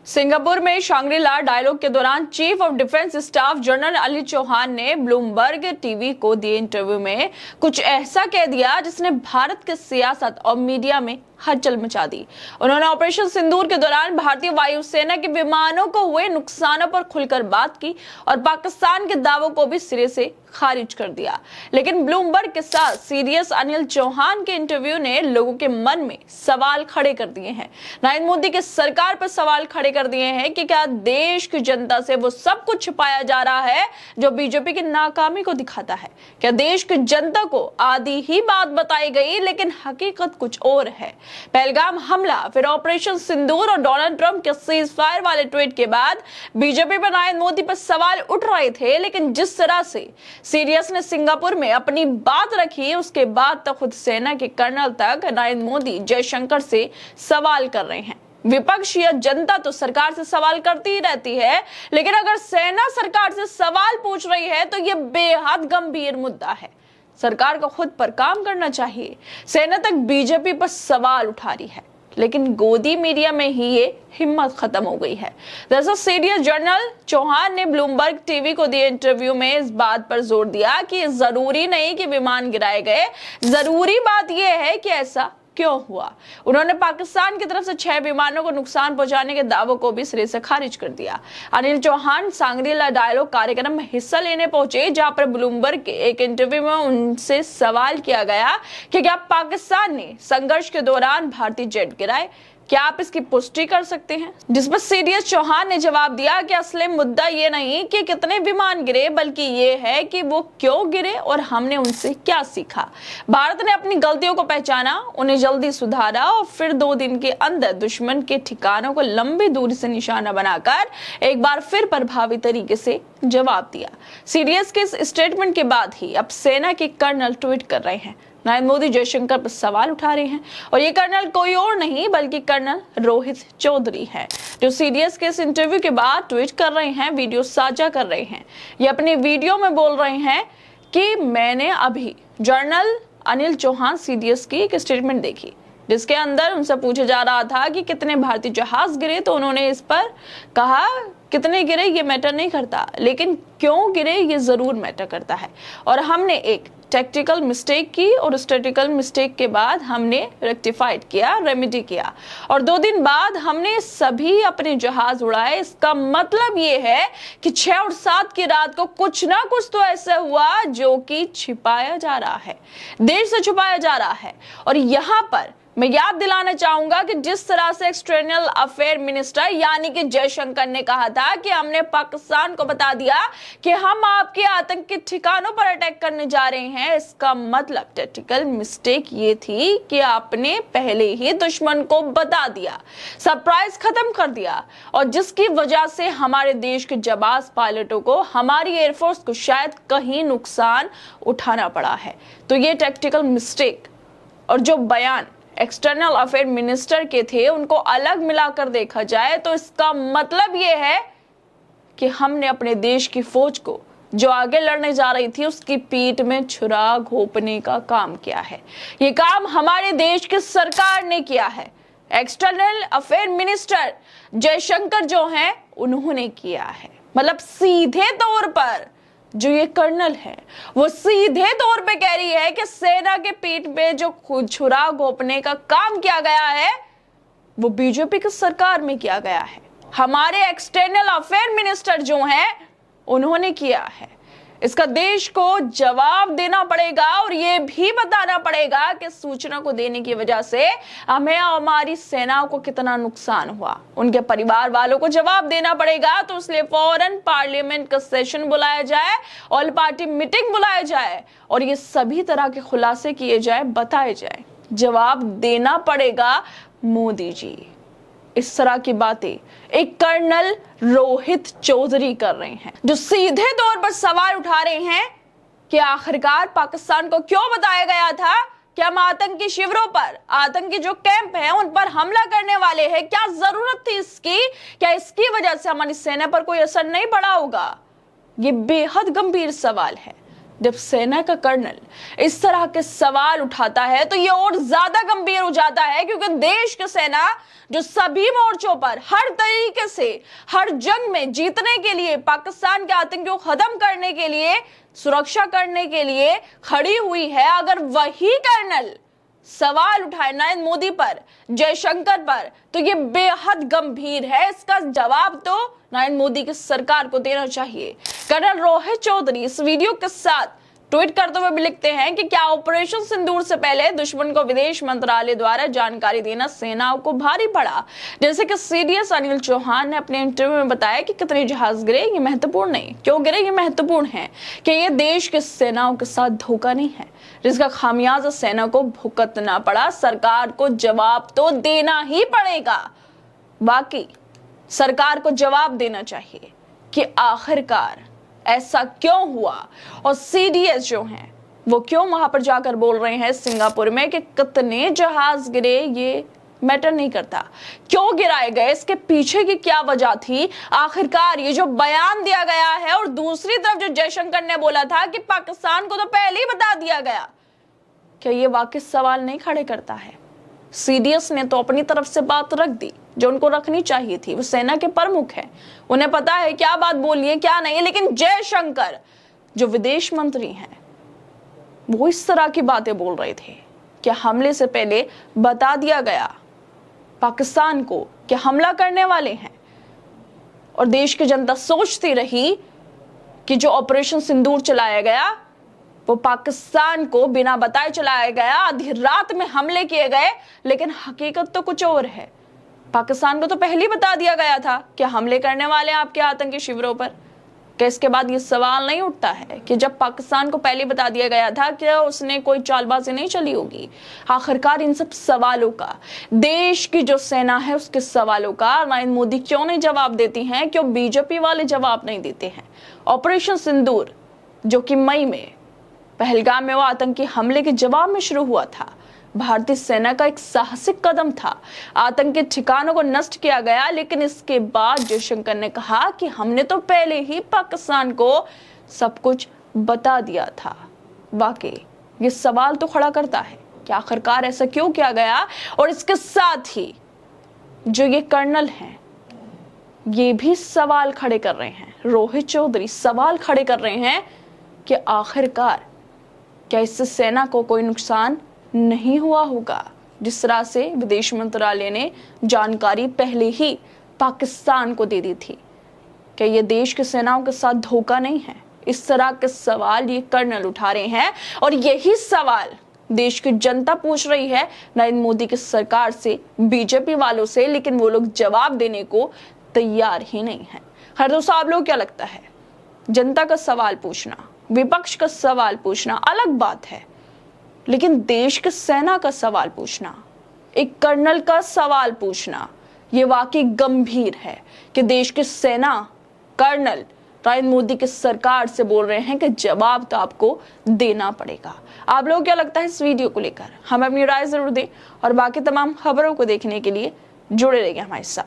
Singapore में शांग्री-ला dialogue के दौरान chief of defence staff general Anil Chauhan ने ब्लूमबर्ग टीवी को दिए इंटरव्यू में कुछ ऐसा कह दिया जिसने भारत के सियासत और मीडिया में हलचल मचा दी। उन्होंने ऑपरेशन सिंदूर के दौरान भारतीय वायुसेना के विमानों को हुए नुकसानों पर खुलकर बात की और पाकिस्तान के दावों को भी सिरे से खारिज कर दिया। लेकिन ब्लूमबर्ग के साथ सीरियस अनिल चौहान के इंटरव्यू ने लोगों के मन में सवाल खड़े कर दिए हैं। नरेंद्र मोदी की सरकार पर सवाल खड़े कर दिए हैं कि क्या देश की जनता से वो सब कुछ छिपाया जा रहा है जो बीजेपी की नाकामी को दिखाता है। क्या देश की जनता को आधी ही बात बताई गई लेकिन हकीकत कुछ और है। पहलगाम हमला, फिर ऑपरेशन सिंदूर और डोनाल्ड ट्रंप के सीज फायर वाले ट्वीट के बाद बीजेपी पर नरेंद्र मोदी पर सवाल उठ रहे थे, लेकिन जिस तरह से सीरियस ने सिंगापुर में अपनी बात रखी उसके बाद तो खुद सेना के कर्नल तक नरेंद्र मोदी जयशंकर से सवाल कर रहे हैं। विपक्ष या जनता तो सरकार से सवाल करती ही रहती है, लेकिन अगर सेना सरकार से सवाल पूछ रही है तो यह बेहद गंभीर मुद्दा है। सरकार को खुद पर काम करना चाहिए। सेना तक बीजेपी पर सवाल उठा रही है, लेकिन गोदी मीडिया में ही ये हिम्मत खत्म हो गई है। दरअसल सीरियस जनरल चौहान ने ब्लूमबर्ग टीवी को दिए इंटरव्यू में इस बात पर जोर दिया कि जरूरी नहीं कि विमान गिराए गए, जरूरी बात यह है कि ऐसा क्यों हुआ। उन्होंने पाकिस्तान की तरफ से 6 विमानों को नुकसान पहुंचाने के दावों को भी सिरे से खारिज कर दिया। अनिल चौहान शांग्री-ला डायलॉग कार्यक्रम में हिस्सा लेने पहुंचे, जहां पर ब्लूमबर्ग के एक इंटरव्यू में उनसे सवाल किया गया कि क्या पाकिस्तान ने संघर्ष के दौरान भारतीय जेट गिराए, क्या आप इसकी पुष्टि कर सकते हैं। जिस पर सीरियस चौहान ने जवाब दिया कि असली मुद्दा ये नहीं कि कितने विमान गिरे, बल्कि ये है कि वो क्यों गिरे और हमने उनसे क्या सीखा। भारत ने अपनी गलतियों को पहचाना, उन्हें जल्दी सुधारा और फिर 2 दिन के अंदर दुश्मन के ठिकानों को लंबी दूरी से निशाना बनाकर एक बार फिर प्रभावी तरीके से जवाब दिया। सीरियस के इस स्टेटमेंट के बाद ही अब सेना के कर्नल ट्वीट कर रहे हैं। नरेंद्र मोदी जयशंकर पर सवाल उठा रहे हैं और ये कर्नल कोई और नहीं बल्कि कर्नल रोहित चौधरी है, जो सीरियस के इस इंटरव्यू के बाद ट्वीट कर रहे हैं, वीडियो साझा कर रहे हैं। ये अपने वीडियो में बोल रहे हैं कि मैंने अभी जनरल अनिल चौहान सीरियस की एक स्टेटमेंट देखी जिसके अंदर उनसे पूछा जा रहा था कि कितने भारतीय जहाज गिरे, तो उन्होंने इस पर कहा कितने गिरे ये मैटर नहीं करता, लेकिन क्यों गिरे ये जरूर मैटर करता है। और हमने एक टैक्टिकल मिस्टेक की और उस टैक्टिकल मिस्टेक के बाद हमने रेक्टिफाइड किया, रेमेडी किया और 2 दिन बाद हमने सभी अपने जहाज उड़ाए। इसका मतलब ये है कि 6 और 7 की रात को कुछ ना कुछ तो ऐसा हुआ जो कि छिपाया जा रहा है, देश से छुपाया जा रहा है। और यहाँ पर मैं याद दिलाना चाहूंगा कि जिस तरह से एक्सटर्नल अफेयर मिनिस्टर यानी कि जयशंकर ने कहा था कि हमने पाकिस्तान को बता दिया कि हम आपके आतंकी ठिकानों पर अटैक करने जा रहे हैं, इसका मतलब टैक्टिकल मिस्टेक ये थी कि आपने पहले ही दुश्मन को बता दिया, सरप्राइज खत्म कर दिया और जिसकी वजह से हमारे देश के जाबाज पायलटों को, हमारी एयरफोर्स को शायद कहीं नुकसान उठाना पड़ा है। तो ये टैक्टिकल मिस्टेक और जो बयान एक्सटर्नल अफेयर मिनिस्टर के थे उनको अलग मिलाकर देखा जाए तो इसका मतलब यह है कि हमने अपने देश की फौज को जो आगे लड़ने जा रही थी उसकी पीठ में छुरा घोंपने का काम किया है। ये काम हमारे देश की सरकार ने किया है। एक्सटर्नल अफेयर मिनिस्टर जयशंकर जो हैं उन्होंने किया है। मतलब सीधे तौर पर जो ये कर्नल है वो सीधे तौर पे कह रही है कि सेना के पीठ पे जो छुरा घोंपने का काम किया गया है वो बीजेपी की सरकार में किया गया है। हमारे एक्सटर्नल अफेयर मिनिस्टर जो हैं उन्होंने किया है। इसका देश को जवाब देना पड़ेगा और ये भी बताना पड़ेगा कि सूचना को देने की वजह से हमें हमारी सेनाओं को कितना नुकसान हुआ। उनके परिवार वालों को जवाब देना पड़ेगा, तो इसलिए फौरन पार्लियामेंट का सेशन बुलाया जाए, ऑल पार्टी मीटिंग बुलाया जाए और ये सभी तरह के खुलासे किए जाए, बताए जाए। जवाब देना पड़ेगा मोदी जी। इस तरह की बातें एक कर्नल रोहित चौधरी कर रहे हैं, जो सीधे तौर पर सवाल उठा रहे हैं कि आखिरकार पाकिस्तान को क्यों बताया गया था कि हम आतंकी शिविरों पर, आतंकी जो कैंप हैं उन पर हमला करने वाले हैं। क्या जरूरत थी इसकी? क्या इसकी वजह से हमारी सेना पर कोई असर नहीं पड़ा होगा? ये बेहद गंभीर सवाल है। जब सेना का कर्नल इस तरह के सवाल उठाता है तो ये और ज्यादा गंभीर हो जाता है, क्योंकि देश की सेना जो सभी मोर्चों पर हर तरीके से हर जंग में जीतने के लिए, पाकिस्तान के आतंकियों को खत्म करने के लिए, सुरक्षा करने के लिए खड़ी हुई है, अगर वही कर्नल सवाल उठाए नरेंद्र मोदी पर, जयशंकर पर, तो ये बेहद गंभीर है। इसका जवाब तो नरेंद्र मोदी की सरकार को देना चाहिए। कर्नल रोहित चौधरी इस वीडियो के साथ ट्वीट करते हुए भी लिखते हैं कि क्या ऑपरेशन सिंदूर से पहले दुश्मन को विदेश मंत्रालय द्वारा जानकारी देना सेनाओं को भारी पड़ा। जैसे कि सीडीएस अनिल चौहान ने अपने इंटरव्यू में बताया कि कितने जहाज गिरे ये महत्वपूर्ण नहीं, क्यों गिरे ये महत्वपूर्ण है कि ये देश के सेनाओं के साथ धोखा नहीं है जिसका खामियाजा सेना को भुगतना पड़ा। सरकार को जवाब तो देना ही पड़ेगा। बाकी सरकार को जवाब देना चाहिए कि आखिरकार ऐसा क्यों हुआ, और सीडीएस जो हैं वो क्यों वहां पर जाकर बोल रहे हैं सिंगापुर में कि कितने जहाज गिरे ये मैटर नहीं करता, क्यों गिराए गए, इसके पीछे की क्या वजह थी। आखिरकार ये जो बयान दिया गया है और दूसरी तरफ जो जयशंकर ने बोला था कि पाकिस्तान को तो पहले ही बता दिया गया, क्या ये वाकई सवाल नहीं खड़े करता है। सीडीएस ने तो अपनी तरफ से बात रख दी जो उनको रखनी चाहिए थी। वो सेना के प्रमुख हैं, उन्हें पता है क्या बात बोलनी है क्या नहीं। लेकिन जयशंकर जो विदेश मंत्री हैं वो इस तरह की बातें बोल रहे थे कि हमले से पहले बता दिया गया पाकिस्तान को कि हमला करने वाले हैं, और देश की जनता सोचती रही कि जो ऑपरेशन सिंदूर चलाया गया वो पाकिस्तान को बिना बताए चलाया गया, आधी रात में हमले किए गए। लेकिन हकीकत तो कुछ और है। पाकिस्तान को तो पहले ही बता दिया गया था कि हमले करने वाले हैं आपके आतंकी शिविरों पर। क्या इसके बाद ये सवाल नहीं उठता है कि जब पाकिस्तान को पहले बता दिया गया था कि उसने कोई चालबाजी नहीं चली होगी। आखिरकार इन सब सवालों का, देश की जो सेना है उसके सवालों का नरेंद्र मोदी क्यों नहीं जवाब देती हैं, क्यों बीजेपी वाले जवाब नहीं देते हैं। ऑपरेशन सिंदूर जो कि मई में पहलगाम में वो आतंकी हमले के जवाब में शुरू हुआ था, भारतीय सेना का एक साहसिक कदम था। आतंकी ठिकानों को नष्ट किया गया, लेकिन इसके बाद जयशंकर ने कहा कि हमने तो पहले ही पाकिस्तान को सब कुछ बता दिया था। वाकई ये सवाल तो खड़ा करता है कि आखिरकार ऐसा क्यों किया गया। और इसके साथ ही जो ये कर्नल हैं ये भी सवाल खड़े कर रहे हैं, रोहित चौधरी सवाल खड़े कर रहे हैं कि आखिरकार क्या इससे सेना को कोई नुकसान नहीं हुआ होगा। जिस तरह से विदेश मंत्रालय ने जानकारी पहले ही पाकिस्तान को दे दी थी कि ये देश की सेनाओं के साथ धोखा नहीं है। इस तरह के सवाल ये कर्नल उठा रहे हैं, और यही सवाल देश की जनता पूछ रही है नरेंद्र मोदी की सरकार से, बीजेपी वालों से, लेकिन वो लोग जवाब देने को तैयार ही नहीं है। हर दोस्तों, आप लोग क्या लगता है? जनता का सवाल पूछना, विपक्ष का सवाल पूछना अलग बात है, लेकिन देश के सेना का सवाल पूछना, एक कर्नल का सवाल पूछना, ये वाकई गंभीर है कि देश की सेना कर्नल नरेंद्र मोदी की सरकार से बोल रहे हैं कि जवाब तो आपको देना पड़ेगा। आप लोगों को क्या लगता है इस वीडियो को लेकर? हमें अपनी राय जरूर दें, और बाकी तमाम खबरों को देखने के लिए जुड़े रहिए हमारे साथ।